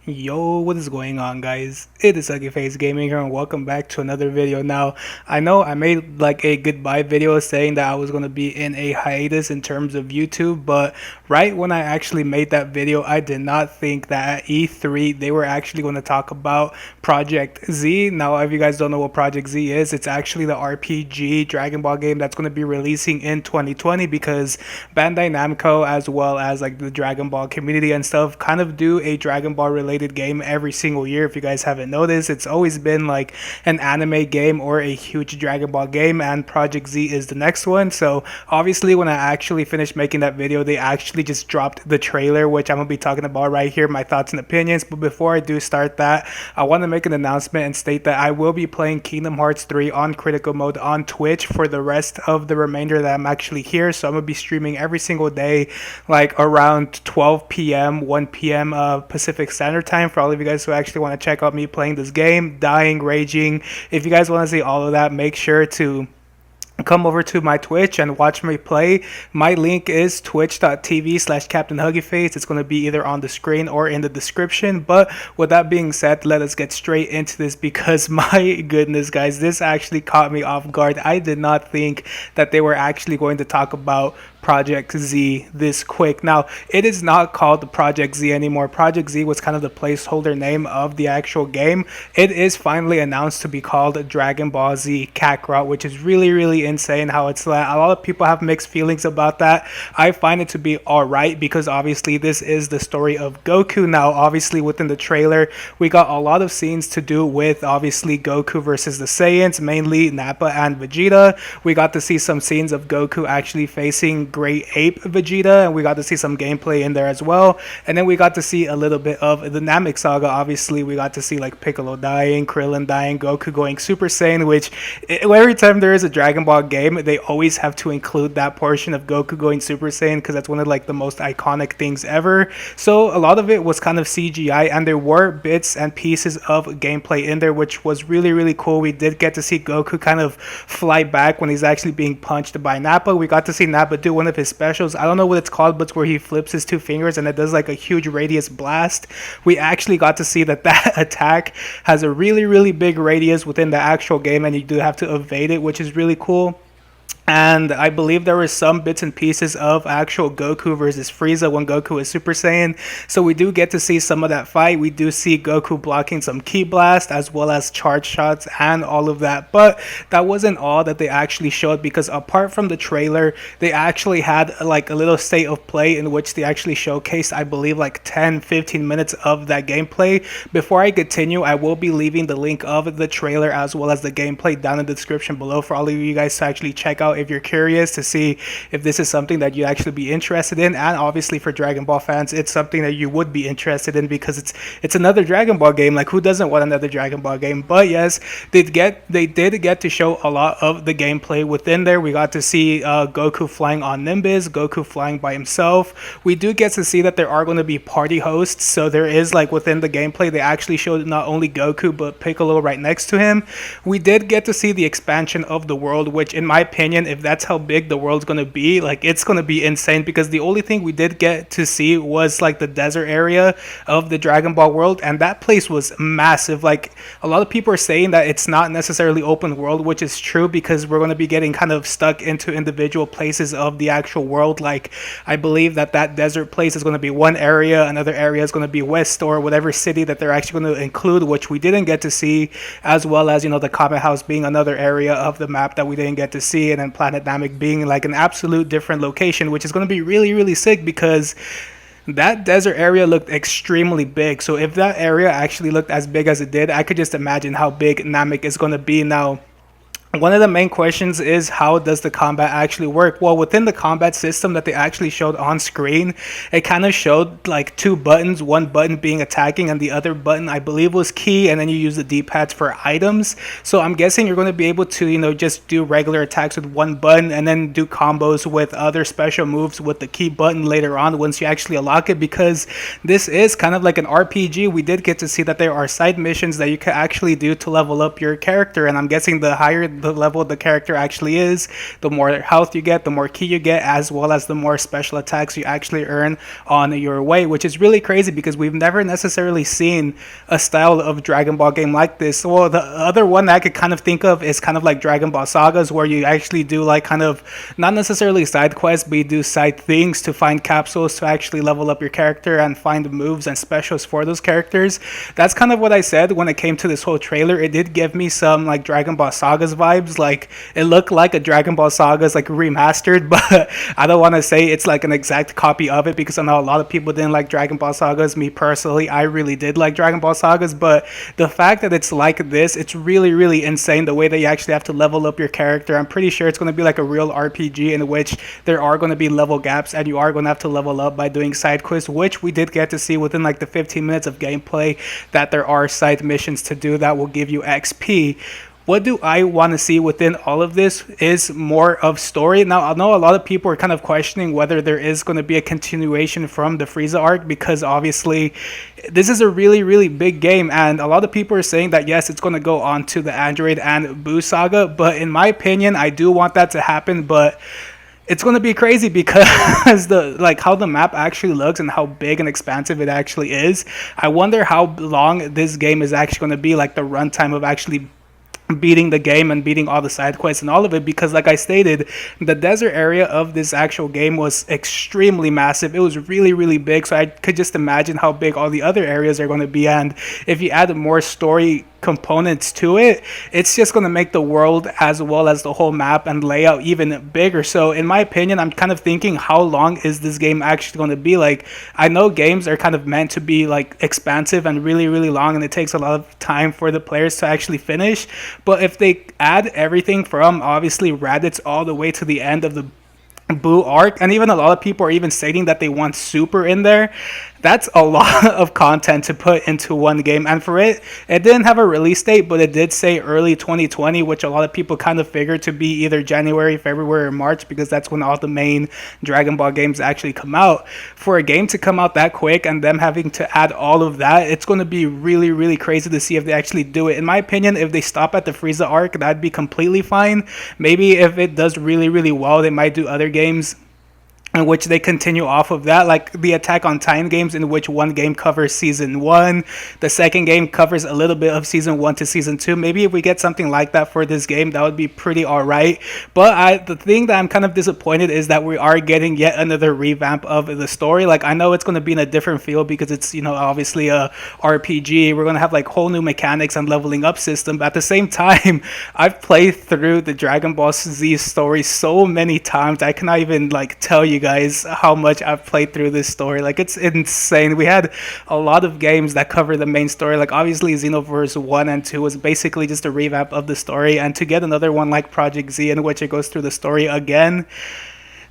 Yo, what is going on, guys? It is Ugly Face Gaming here, and welcome back to another video. Now, I know I made like a goodbye video saying that I was going to be in a hiatus in terms of YouTube, but right when I actually made that video, I did not think that at E3 they were actually going to talk about Project Z. Now, if you guys don't know what Project Z is, it's actually the RPG Dragon Ball game that's going to be releasing in 2020 because Bandai Namco, as well as like the Dragon Ball community and stuff, kind of do a Dragon Ball related game every single year. If you guys haven't noticed, it's always been like an anime game or a huge Dragon Ball game, and Project Z is the next one. So obviously when I actually finished making that video, they actually just dropped the trailer, which I'm gonna be talking about right here, my thoughts and opinions. But before I do start that, I want to make an announcement and state that I will be playing Kingdom Hearts 3 on critical mode on Twitch for the rest of the remainder that I'm actually here. So I'm gonna be streaming every single day, like around 12 p.m 1 p.m Pacific Standard Time, for all of you guys who actually want to check out me playing this game, dying, raging. If you guys want to see all of that, make sure to come over to my Twitch and watch me play. My link is twitch.tv/CaptainHuggyFace. It's going to be either on the screen or in the description. But with that being said, let us get straight into this, because my goodness, guys, this actually caught me off guard. I did not think that they were actually going to talk about Project Z this quick. Now, it is not called the Project Z anymore. Project Z was kind of the placeholder name of the actual game. It is finally announced to be called Dragon Ball Z Kakarot, which is really insane how it's like. A lot of people have mixed feelings about that. I find it to be alright, because obviously this is the story of Goku. Now, obviously within the trailer, we got a lot of scenes to do with obviously Goku versus the Saiyans, mainly Nappa and Vegeta. We got to see some scenes of Goku actually facing Great Ape Vegeta, and we got to see some gameplay in there as well. And then we got to see a little bit of the Namek saga. Obviously we got to see like Piccolo dying, Krillin dying, Goku going Super Saiyan, which every time there is a Dragon Ball game, they always have to include that portion of Goku going Super Saiyan, because that's one of like the most iconic things ever. So a lot of it was kind of CGI, and there were bits and pieces of gameplay in there, which was really cool. We did get to see Goku kind of fly back when he's actually being punched by Nappa. We got to see Nappa do one of his specials. I don't know what it's called, but it's where he flips his two fingers and it does like a huge radius blast. We actually got to see that attack has a really big radius within the actual game, and you do have to evade it, which is really cool. And I believe there were some bits and pieces of actual Goku versus Frieza when Goku is Super Saiyan. So we do get to see some of that fight. We do see Goku blocking some Ki Blast as well as charge shots and all of that. But that wasn't all that they actually showed, because apart from the trailer, they actually had like a little state of play in which they actually showcased, I believe, like 10-15 minutes of that gameplay. Before I continue, I will be leaving the link of the trailer as well as the gameplay down in the description below for all of you guys to actually check out if you're curious to see if this is something that you'd actually be interested in. And obviously for Dragon Ball fans, it's something that you would be interested in, because it's another Dragon Ball game. Like, who doesn't want another Dragon Ball game? But yes, they did get to show a lot of the gameplay within there. We got to see Goku flying on Nimbus, Goku flying by himself. We do get to see that there are going to be party hosts. So there is, like, within the gameplay, they actually showed not only Goku but Piccolo right next to him. We did get to see the expansion of the world, which in my opinion, if that's how big the world's going to be, like, it's going to be insane, because the only thing we did get to see was like the desert area of the Dragon Ball world, and that place was massive. Like, a lot of people are saying that it's not necessarily open world, which is true, because we're going to be getting kind of stuck into individual places of the actual world. Like, I believe that desert place is going to be one area, another area is going to be west, or whatever city that they're actually going to include, which we didn't get to see, as well as, you know, the Comet House being another area of the map that we didn't get to see, and then Planet Namek being like an absolute different location, which is going to be really sick, because that desert area looked extremely big. So if that area actually looked as big as it did, I could just imagine how big Namek is going to be. Now, one of the main questions is, how does the combat actually work? Well, within the combat system that they actually showed on screen, it kind of showed like two buttons, one button being attacking and the other button, I believe, was key, and then you use the D-pads for items. So I'm guessing you're going to be able to, you know, just do regular attacks with one button and then do combos with other special moves with the key button later on once you actually unlock it, because this is kind of like an RPG. We did get to see that there are side missions that you can actually do to level up your character, and I'm guessing the higher the level the character actually is, the more health you get, the more ki you get, as well as the more special attacks you actually earn on your way, which is really crazy because we've never necessarily seen a style of Dragon Ball game like this. Well, the other one that I could kind of think of is kind of like Dragon Ball Sagas, where you actually do like kind of not necessarily side quests, but you do side things to find capsules to actually level up your character and find moves and specials for those characters. That's kind of what I said when it came to this whole trailer. It did give me some like Dragon Ball Sagas vibes. Like it looked like a Dragon Ball Sagas like remastered, but I don't want to say it's like an exact copy of it because I know a lot of people didn't like Dragon Ball Sagas. Me personally, I really did like Dragon Ball Sagas, but the fact that it's like this, it's really, really insane the way that you actually have to level up your character. I'm pretty sure it's going to be like a real RPG in which there are going to be level gaps and you are going to have to level up by doing side quests, which we did get to see within like the 15 minutes of gameplay, that there are side missions to do that will give you XP. What do I want to see within all of this is more of story. Now, I know a lot of people are kind of questioning whether there is going to be a continuation from the Frieza arc, because obviously this is a really, really big game, and a lot of people are saying that yes, it's going to go on to the Android and Boo saga, but in my opinion, I do want that to happen, but it's going to be crazy because the like how the map actually looks and how big and expansive it actually is. I wonder how long this game is actually going to be, like the runtime of actually beating the game and beating all the side quests and all of it, because like I stated, the desert area of this actual game was extremely massive. It was really, really big, so I could just imagine how big all the other areas are going to be, and if you add more story components to it, it's just going to make the world as well as the whole map and layout even bigger. So in my opinion, I'm kind of thinking, how long is this game actually going to be? Like, I know games are kind of meant to be like expansive and really, really long, and it takes a lot of time for the players to actually finish, but if they add everything from obviously Raditz all the way to the end of the Boo arc, and even a lot of people are even stating that they want Super in there, that's a lot of content to put into one game. And for it didn't have a release date, but it did say early 2020, which a lot of people kind of figured to be either January, February, or March, because that's when all the main Dragon Ball games actually come out. For a game to come out that quick and them having to add all of that, it's going to be really, really crazy to see if they actually do it. In my opinion, if they stop at the Frieza arc, that'd be completely fine. Maybe if it does really, really well, they might do other games in which they continue off of that, like the Attack on Titan games, in which one game covers season 1, the second game covers a little bit of season 1 to season 2. Maybe if we get something like that for this game, that would be pretty alright. But the thing that I'm kind of disappointed is that we are getting yet another revamp of the story. Like, I know it's going to be in a different field because it's, you know, obviously a RPG. We're going to have like whole new mechanics and leveling up system, but at the same time, I've played through the Dragon Ball Z story so many times, I cannot even like tell you guys how much I've played through this story. Like, it's insane. We had a lot of games that cover the main story. Like, obviously Xenoverse 1 and 2 was basically just a revamp of the story, and to get another one like Project Z in which it goes through the story again,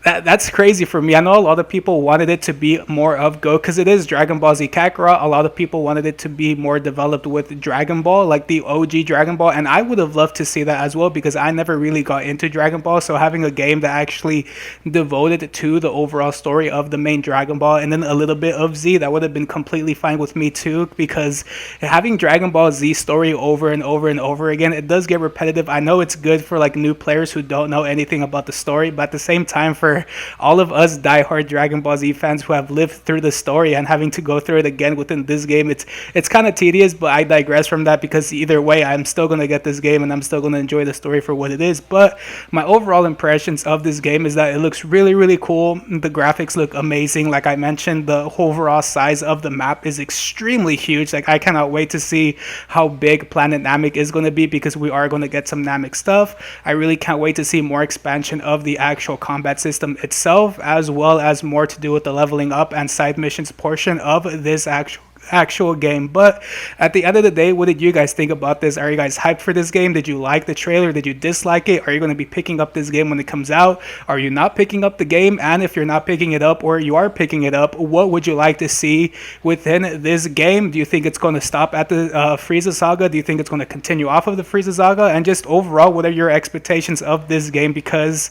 that's crazy for me. I know a lot of people wanted it to be more of Go, because it is Dragon Ball Z Kakarot. A lot of people wanted it to be more developed with Dragon Ball, like the OG Dragon Ball, and I would have loved to see that as well, because I never really got into Dragon Ball. So having a game that actually devoted to the overall story of the main Dragon Ball and then a little bit of Z, that would have been completely fine with me too, because having Dragon Ball Z story over and over and over again, it does get repetitive. I know it's good for like new players who don't know anything about the story, but at the same time, for all of us diehard Dragon Ball Z fans who have lived through the story and having to go through it again within this game, it's kind of tedious, but I digress from that, because either way, I'm still going to get this game and I'm still going to enjoy the story for what it is. But my overall impressions of this game is that it looks really, really cool. The graphics look amazing. Like I mentioned, the overall size of the map is extremely huge. Like, I cannot wait to see how big Planet Namek is going to be, because we are going to get some Namek stuff. I really can't wait to see more expansion of the actual combat system itself, as well as more to do with the leveling up and side missions portion of this actual game. But at the end of the day, what did you guys think about this? Are you guys hyped for this game? Did you like the trailer? Did you dislike it? Are you going to be picking up this game when it comes out? Are you not picking up the game? And if you're not picking it up, or you are picking it up, what would you like to see within this game? Do you think it's going to stop at the Frieza saga? Do you think it's going to continue off of the Frieza saga? And just overall, what are your expectations of this game? Because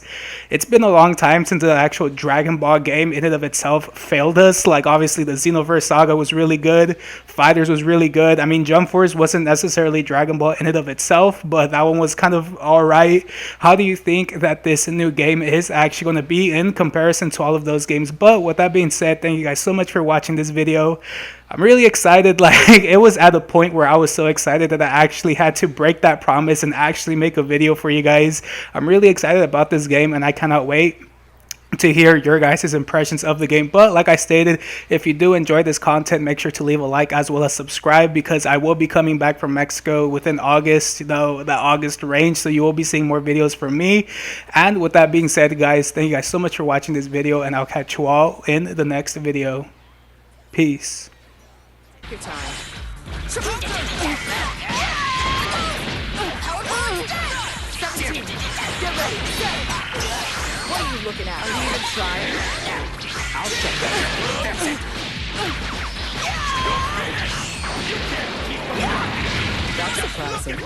it's been a long time since the actual Dragon Ball game in and of itself failed us. Like, obviously the Xenoverse saga was really good. good. Fighters was really good. I mean, Jump Force wasn't necessarily Dragon Ball in and of itself, but that one was kind of alright. How do you think that this new game is actually going to be in comparison to all of those games? But with that being said, thank you guys so much for watching this video. I'm really excited. Like, it was at a point where I was so excited that I actually had to break that promise and actually make a video for you guys. I'm really excited about this game, and I cannot wait to hear your guys' impressions of the game. But like I stated, if you do enjoy this content, make sure to leave a like as well as subscribe, because I will be coming back from Mexico within August, you know, the August range, so you will be seeing more videos from me. And with that being said, guys, thank you guys so much for watching this video, and I'll catch you all in the next video. Peace. Your time. 17. Get ready. What are you looking at? Are you even trying? I'll check that. That's it. That's surprising.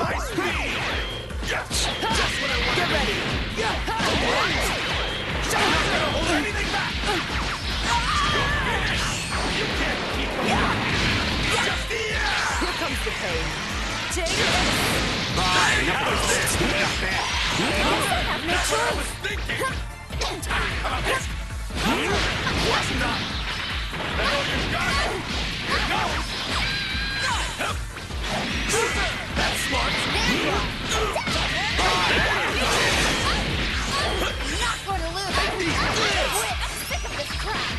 Get ready. I'm not gonna hold anything back. Here comes the pain. Take it. Enough of this. Not bad. I have no choice. What's not? That's smart. Not going to lose. I'm sick of this crap.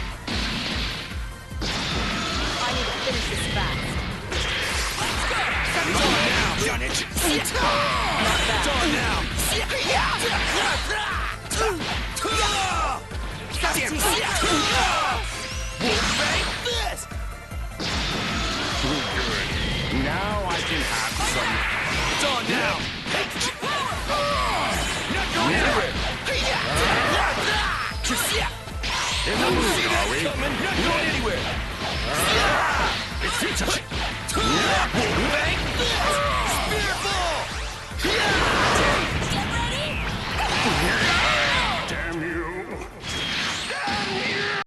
I need to finish this fast. Done it. Not bad. Done now. 17. This. Now I can have some. Done now. Not going anywhere. In the mood, are we? Not going anywhere. It's too touchy.